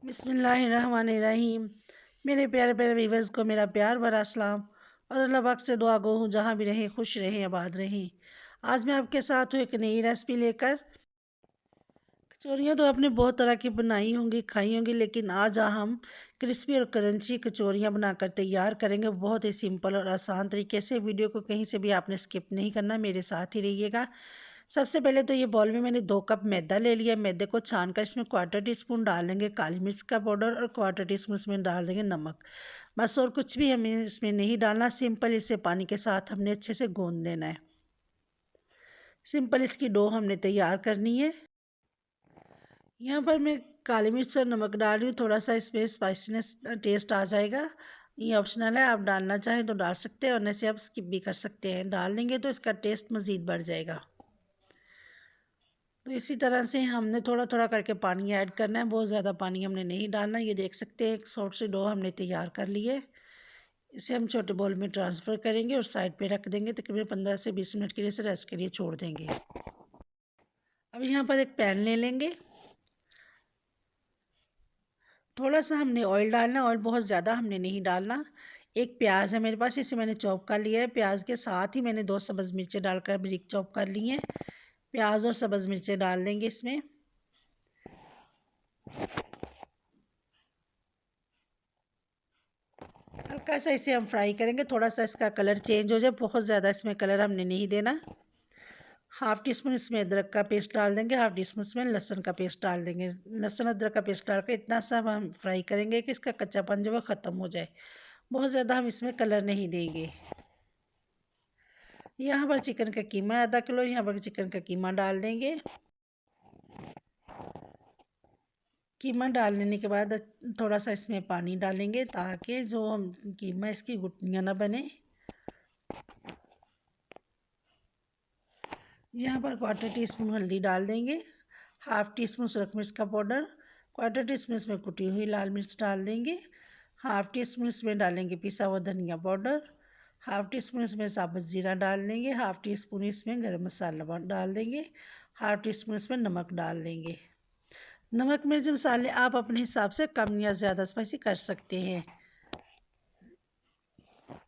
बिस्मिल्लाहिर्रहमानिर्रहीम। मेरे प्यारे प्यारे व्यूवर्स को मेरा प्यार भरा सलाम और अल्लाह पाक से दुआ गो हूँ जहाँ भी रहें खुश रहें आबाद रहें। आज मैं आपके साथ हूँ एक नई रेसिपी लेकर। कचौरियाँ तो आपने बहुत तरह की बनाई होंगी खाई होंगी, लेकिन आज हम क्रिस्पी और क्रंची कचौरियाँ बनाकर तैयार करेंगे बहुत ही सिंपल और आसान तरीके से। वीडियो को कहीं से भी आपने स्किप नहीं करना, मेरे साथ ही रहिएगा। सबसे पहले तो ये बाउल में मैंने 2 कप मैदा ले लिया। मैदे को छानकर इसमें क्वार्टर टी स्पून डाल लेंगे काली मिर्च का पाउडर और क्वार्टर टी स्पून इसमें डाल देंगे नमक। बस और कुछ भी हमें इसमें नहीं डालना। सिंपल इसे पानी के साथ हमने अच्छे से गूंद देना है। सिंपल इसकी डो हमने तैयार करनी है। यहाँ पर मैं काली मिर्च और नमक डाल रही हूँ, थोड़ा सा इसमें स्पाइसीनेस टेस्ट आ जाएगा। ये ऑप्शनल है, आप डालना चाहें तो डाल सकते हैं और नहीं से आप स्किप भी कर सकते हैं। डाल देंगे तो इसका टेस्ट मज़ीद बढ़ जाएगा। तो इसी तरह से हमने थोड़ा थोड़ा करके पानी ऐड करना है, बहुत ज़्यादा पानी हमने नहीं डालना। ये देख सकते हैं एक सॉर्ट से डो हमने तैयार कर ली है। इसे हम छोटे बाउल में ट्रांसफ़र करेंगे और साइड पे रख देंगे। तकरीबन 15 से 20 मिनट के लिए इसे रेस्ट के लिए छोड़ देंगे। अब यहाँ पर एक पैन ले लेंगे। थोड़ा सा हमने ऑयल डालना, ऑयल बहुत ज़्यादा हमने नहीं डालना। एक प्याज है मेरे पास, इसे मैंने चॉप कर लिया है। प्याज के साथ ही मैंने 2 सब्ज़ मिर्चें डालकर बारीक चॉप कर ली हैं। प्याज और सब्ज़ मिर्चें डाल देंगे इसमें। हल्का सा इसे हम फ्राई करेंगे, थोड़ा सा इसका कलर चेंज हो जाए, बहुत ज़्यादा इसमें कलर हमने नहीं देना। हाफ़ टी स्पून इसमें अदरक का पेस्ट डाल देंगे, हाफ़ टी स्पून इसमें लहसुन का पेस्ट डाल देंगे। लहसुन अदरक का पेस्ट डाल के इतना सा हम फ्राई करेंगे कि इसका कच्चापन जो है ख़त्म हो जाए। बहुत ज़्यादा हम इसमें कलर नहीं देंगे। यहाँ पर चिकन का कीमा है आधा किलो, यहाँ पर चिकन का कीमा डाल देंगे। कीमा डाल लेने के बाद थोड़ा सा इसमें पानी डालेंगे ताकि जो हम कीमा इसकी गुठलियाँ ना बने। यहाँ पर क्वार्टर टी स्पून हल्दी डाल देंगे, हाफ़ टी स्पून सुरख मिर्च का पाउडर, क्वार्टर टी स्पून इसमें कुटी हुई लाल मिर्च डाल देंगे, हाफ़ टी स्पून इसमें डालेंगे पिसा हुआ धनिया पाउडर, हाफ़ टी स्पून इसमें साबुत ज़ीरा डाल देंगे, हाफ़ टी स्पून इसमें गरम मसाला डाल देंगे, हाफ़ टी स्पून इसमें नमक डाल देंगे। नमक मिर्च मसाले आप अपने हिसाब से कम या ज़्यादा स्पाइसी कर सकते हैं।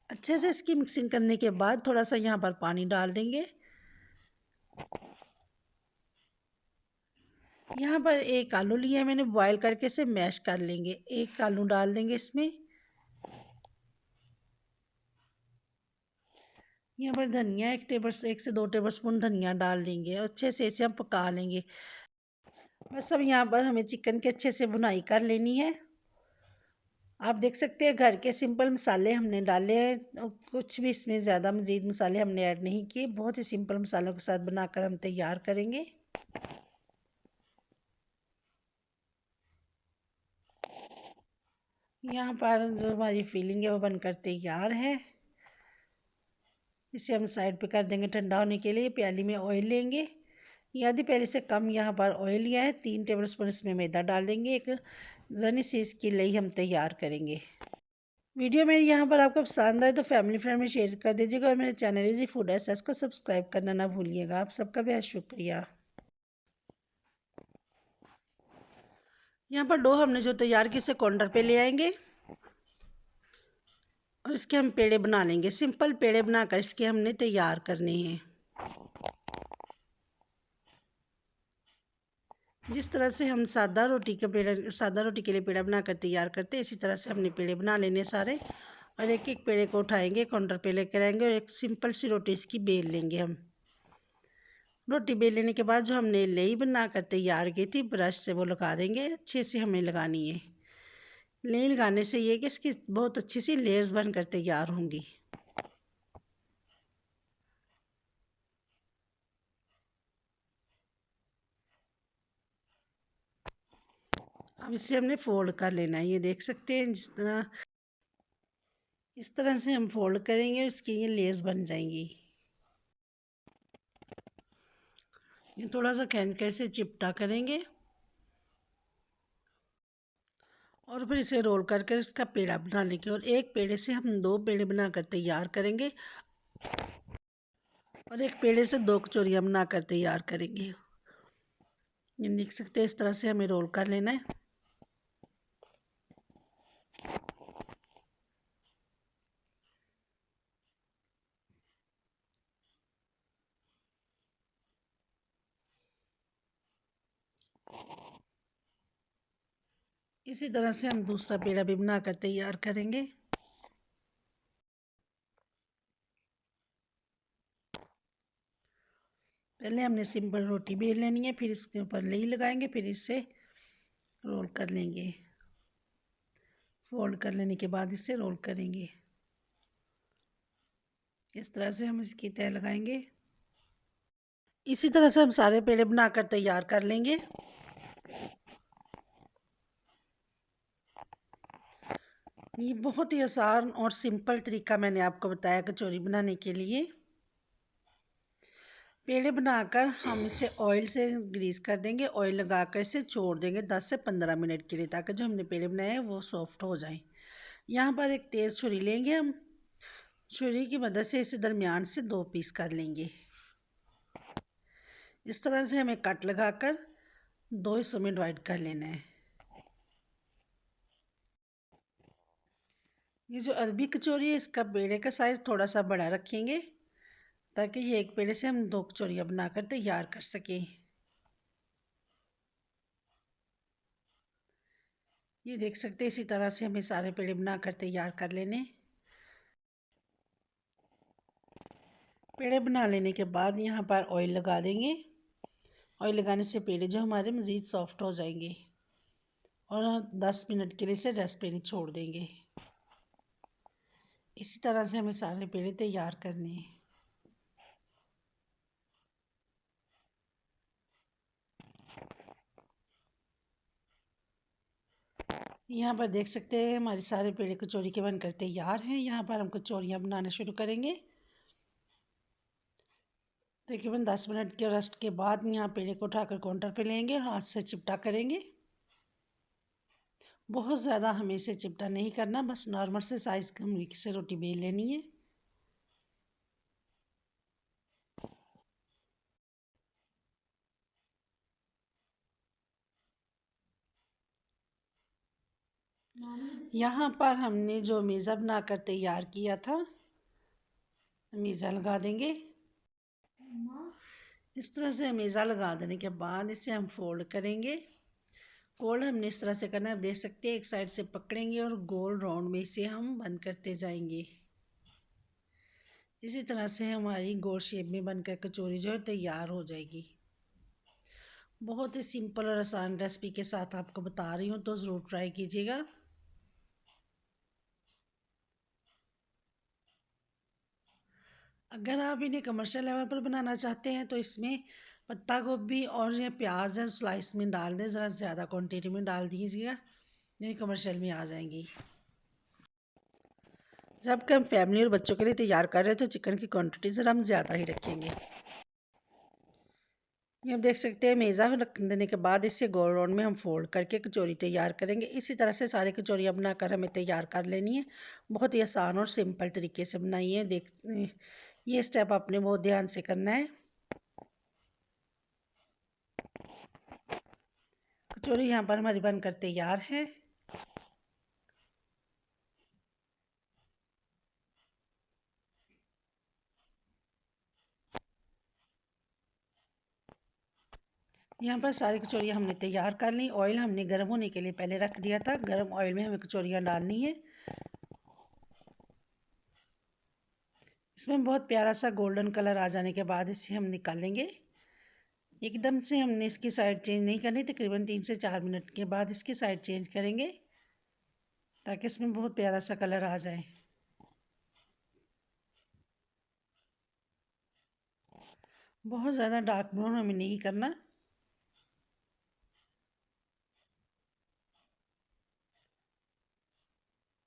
अच्छे से इसकी मिक्सिंग करने के बाद थोड़ा सा यहाँ पर पानी डाल देंगे। यहाँ पर एक आलू लिया है मैंने, बॉयल करके इसे मैश कर लेंगे। एक आलू डाल देंगे इसमें। यहाँ पर धनिया 1 से 2 टेबल स्पून धनिया डाल देंगे और अच्छे से इसे हम पका लेंगे। बस अब यहाँ पर हमें चिकन के अच्छे से भुनाई कर लेनी है। आप देख सकते हैं घर के सिंपल मसाले हमने डाले हैं, कुछ भी इसमें ज़्यादा मज़ीद मसाले हमने ऐड नहीं किए। बहुत ही सिंपल मसालों के साथ बनाकर हम तैयार करेंगे। यहाँ पर जो हमारी फिलिंग है वो बनकर तैयार है। इसे हम साइड पे कर देंगे ठंडा होने के लिए। प्याली में ऑयल लेंगे, आधी प्याली से कम यहाँ पर ऑयल लिया है। 3 टेबल स्पून इसमें मैदा डाल देंगे। एक जनी सी इसकी लई हम तैयार करेंगे। वीडियो मेरी यहाँ पर आपको पसंद आए तो फैमिली फ्रेंड में शेयर कर दीजिएगा और मेरे चैनल इजी फूड एसेस को सब्सक्राइब करना ना भूलिएगा। आप सबका बेहद शुक्रिया। यहाँ पर डो हमने जो तैयार की इसे काउंटर पे ले आएंगे और इसके हम पेड़े बना लेंगे। सिंपल पेड़े बनाकर इसके हमने तैयार करने हैं। जिस तरह से हम सादा रोटी के लिए पेड़ा बनाकर तैयार करते हैं, इसी तरह से हमने पेड़े बना लेने सारे और एक एक पेड़े को उठाएंगे, काउंटर पे लेकर आएंगे और एक सिंपल सी रोटी इसकी बेल लेंगे हम। रोटी बेल लेने के बाद जो हमने लेई बनाकर तैयार की थी ब्रश से वो लगा देंगे। अच्छे से हमें लगानी है। लेई लगाने से ये कि इसकी बहुत अच्छी सी लेयर्स बनकर तैयार होंगी। अब इसे हमने फोल्ड कर लेना है। ये देख सकते हैं इस तरह से हम फोल्ड करेंगे, उसकी ये लेयर्स बन जाएंगी। ये थोड़ा सा खींच कर इसे चिपटा करेंगे और फिर इसे रोल करके इसका पेड़ा बना लेंगे और एक पेड़े से हम 2 पेड़े बनाकर तैयार करेंगे और एक पेड़े से 2 कचौरियाँ बनाकर तैयार करेंगे। ये देख सकते हैं इस तरह से हमें रोल कर लेना है। इसी तरह से हम दूसरा पेड़ा भी बनाकर तैयार करेंगे। पहले हमने सिंपल रोटी बेल लेनी है, फिर इसके ऊपर लेई लगाएंगे, फिर इससे रोल कर लेंगे। फोल्ड कर लेने के बाद इससे रोल करेंगे। इस तरह से हम इसकी तह लगाएंगे। इसी तरह से हम सारे पेड़े बनाकर तैयार कर लेंगे। ये बहुत ही आसान और सिंपल तरीका मैंने आपको बताया कचौरी बनाने के लिए। पेड़े बनाकर हम इसे ऑयल से ग्रीस कर देंगे। ऑयल लगाकर इसे छोड़ देंगे 10 से 15 मिनट के लिए, ताकि जो हमने पेड़े बनाए हैं वो सॉफ्ट हो जाएं। यहाँ पर एक तेज़ छुरी लेंगे हम। छुरी की मदद से इसे दरमियान से 2 पीस कर लेंगे। इस तरह से हमें कट लगाकर 2 हिस्सों में डिवाइड कर लेना है। ये जो अरबी कचौरी है, इसका पेड़े का साइज़ थोड़ा सा बड़ा रखेंगे, ताकि ये एक पेड़े से हम 2 कचौरियाँ बनाकर तैयार कर सकें। ये देख सकते हैं, इसी तरह से हमें सारे पेड़े बनाकर तैयार कर लेने। पेड़े बना लेने के बाद यहाँ पर ऑयल लगा देंगे। ऑयल लगाने से पेड़े जो हमारे मज़ीद सॉफ्ट हो जाएंगे, और 10 मिनट के लिए इसे रेस्ट पे नहीं छोड़ देंगे। इसी तरह से हमें सारे पेड़े तैयार करने हैं। यहाँ पर देख सकते हैं हमारे सारे पेड़े कचौरी के बनकर तैयार हैं। यहाँ पर हम कचौरियाँ बनाना शुरू करेंगे। तकरीबन 10 मिनट के रेस्ट के बाद यहाँ पेड़े को उठाकर काउंटर पे लेंगे, हाथ से चिपटा करेंगे। बहुत ज़्यादा हमें इसे चिपटा नहीं करना, बस नॉर्मल से साइज़ की से रोटी बेल लेनी है। यहाँ पर हमने जो मेज़ा बनाकर तैयार किया था, मेज़ा लगा देंगे। इस तरह से मेज़ा लगा देने के बाद इसे हम फोल्ड करेंगे। फोल्ड हमने इस तरह से करना है, आप देख सकते हैं, एक साइड से पकड़ेंगे और गोल राउंड में इसे हम बंद करते जाएंगे। इसी तरह से हमारी गोल शेप में बनकर कचौरी जो है तैयार हो जाएगी। बहुत ही सिंपल और आसान रेसिपी के साथ आपको बता रही हूँ, तो ज़रूर ट्राई कीजिएगा। अगर आप इन्हें कमर्शियल लेवल पर बनाना चाहते हैं तो इसमें पत्ता गोभी और ये प्याज है स्लाइस में डाल दें, ज़रा ज़्यादा क्वांटिटी में डाल दीजिएगा, ये कमर्शियल में आ जाएंगी। जबकि हम फैमिली और बच्चों के लिए तैयार कर रहे हैं तो चिकन की क्वांटिटी ज़रा हम ज़्यादा ही रखेंगे। ये देख सकते हैं, मेज़ा रख देने के बाद इसे गोल राउंड में हम फोल्ड करके कचौरी तैयार करेंगे। इसी तरह से सारी कचौरियाँ बनाकर हमें तैयार कर लेनी है। बहुत ही आसान और सिंपल तरीके से बनाई है। ये स्टेप आपने बहुत ध्यान से करना है। कचौरी यहाँ पर हमारी बनकर तैयार है। यहाँ पर सारी कचौरियाँ हमने तैयार कर ली। ऑयल हमने गर्म होने के लिए पहले रख दिया था। गर्म ऑयल में हमें कचौरियाँ डालनी है। इसमें बहुत प्यारा सा गोल्डन कलर आ जाने के बाद इसे हम निकालेंगे। एकदम से हमने इसकी साइड चेंज नहीं करनी, तकरीबन 3 से 4 मिनट के बाद इसकी साइड चेंज करेंगे, ताकि इसमें बहुत प्यारा सा कलर आ जाए। बहुत ज़्यादा डार्क ब्राउन हमें नहीं करना।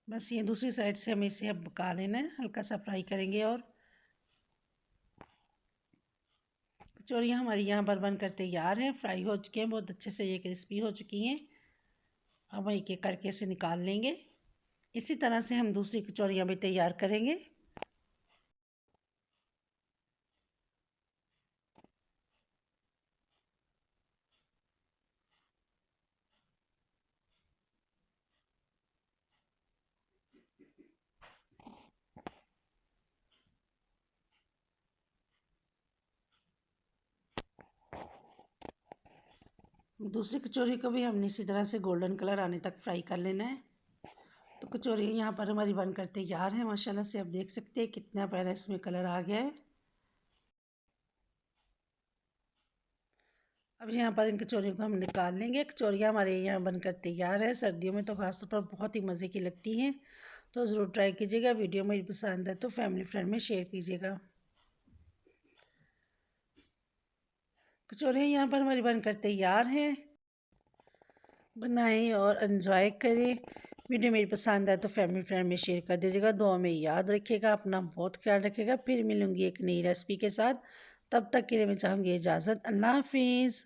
बस ये दूसरी साइड से हमें इसे अब पका लेना है, हल्का सा फ्राई करेंगे। और कचौरियाँ हमारी यहाँ पर बनकर तैयार हैं, फ्राई हो चुके हैं, बहुत अच्छे से ये क्रिस्पी हो चुकी हैं। अब एक एक करके इसे निकाल लेंगे। इसी तरह से हम दूसरी कचौरियाँ भी तैयार करेंगे। दूसरी कचौरी को भी हमने इसी तरह से गोल्डन कलर आने तक फ्राई कर लेना है। तो कचौरी यहाँ पर हमारी बनकर तैयार है। माशाल्लाह से आप देख सकते हैं कितना प्यारा इसमें कलर आ गया है। अब यहाँ पर इन कचौरियों को हम निकाल लेंगे। कचौरियाँ हमारे यहाँ बनकर तैयार है। सर्दियों में तो खासतौर पर बहुत ही मज़े की लगती हैं। तो ज़रूर ट्राई कीजिएगा। वीडियो मेरी पसंद है तो फैमिली फ्रेंड में शेयर कीजिएगा। कचौरियाँ यहाँ पर हमारी बनकर तैयार हैं। बनाएं और एंजॉय करें। वीडियो मेरी पसंद है तो फैमिली फ्रेंड में शेयर कर दीजिएगा। दुआ में याद रखिएगा, अपना बहुत ख्याल रखिएगा। फिर मिलूंगी एक नई रेसिपी के साथ। तब तक के लिए मैं चाहूँगी इजाज़त। अल्लाह हाफिज़।